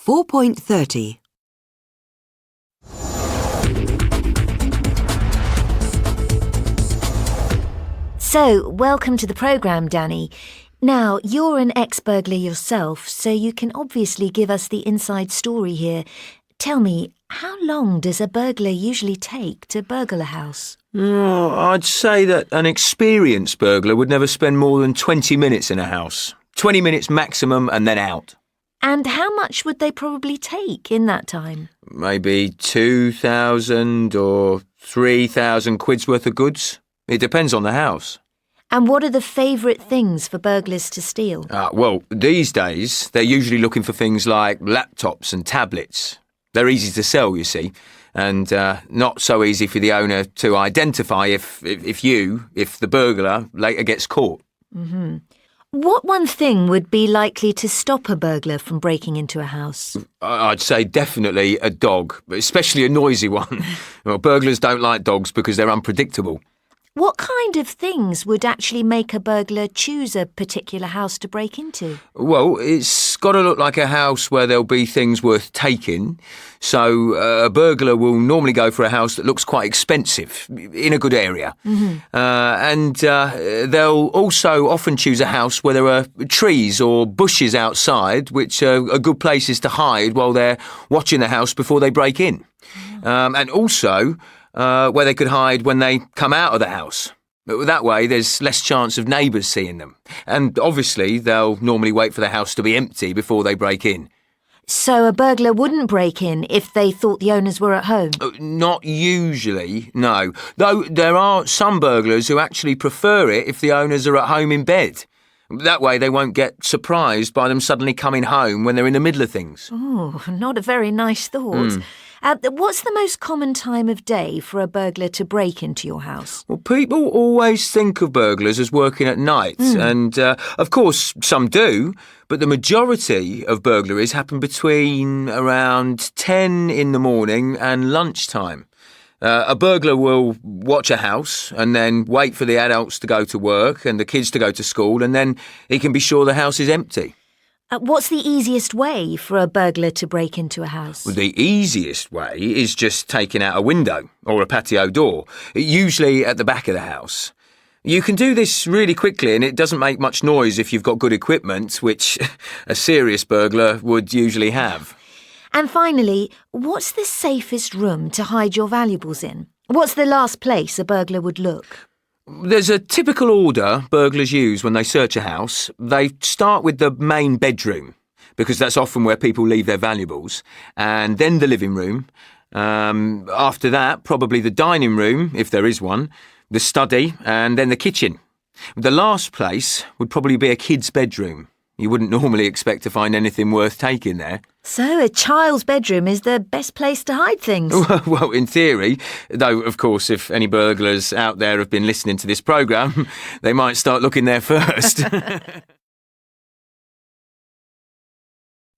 4.30. So, welcome to the programme, Danny. Now, you're an ex-burglar yourself, so you can obviously give us the inside story here. Tell me, how long does a burglar usually take to burgle a house? I'd say that an experienced burglar would never spend more than 20 minutes in a house. 20 minutes maximum and then out. And how much would they probably take in that time? Maybe 2,000 or 3,000 quid's worth of goods. It depends on the house. And what are the favourite things for burglars to steal? Well, these days, they're usually looking for things like laptops and tablets. They're easy to sell, you see, and not so easy for the owner to identify if the burglar later gets caught. Mm-hmm. What one thing would be likely to stop a burglar from breaking into a house? I'd say definitely a dog, especially a noisy one. Well, burglars don't like dogs because they're unpredictable. What kind of things would actually make a burglar choose a particular house to break into? Well, it's got to look like a house where there'll be things worth taking. So a burglar will normally go for a house that looks quite expensive, in a good area. Mm-hmm. And they'll also often choose a house where there are trees or bushes outside, which are good places to hide while they're watching the house before they break in. And also where they could hide when they come out of the house. That way, there's less chance of neighbours seeing them. And obviously, they'll normally wait for the house to be empty before they break in. So a burglar wouldn't break in if they thought the owners were at home? Not usually, no. Though there are some burglars who actually prefer it if the owners are at home in bed. That way they won't get surprised by them suddenly coming home when they're in the middle of things. Oh, not a very nice thought. What's the most common time of day for a burglar to break into your house? Well, people always think of burglars as working at night, and of course some do, but the majority of burglaries happen between around 10 in the morning and lunchtime. A burglar will watch a house and then wait for the adults to go to work and the kids to go to school, and then he can be sure the house is empty. What's the easiest way for a burglar to break into a house? Well, the easiest way is just taking out a window or a patio door, usually at the back of the house. You can do this really quickly and it doesn't make much noise if you've got good equipment, which a serious burglar would usually have. And finally, what's the safest room to hide your valuables in? What's the last place a burglar would look? There's a typical order burglars use when they search a house. They start with the main bedroom, because that's often where people leave their valuables, and then the living room. After that, probably the dining room, if there is one, the study, and then the kitchen. The last place would probably be a kid's bedroom. You wouldn't normally expect to find anything worth taking there. So a child's bedroom is the best place to hide things? Well, in theory, though, of course, if any burglars out there have been listening to this programme, they might start looking there first.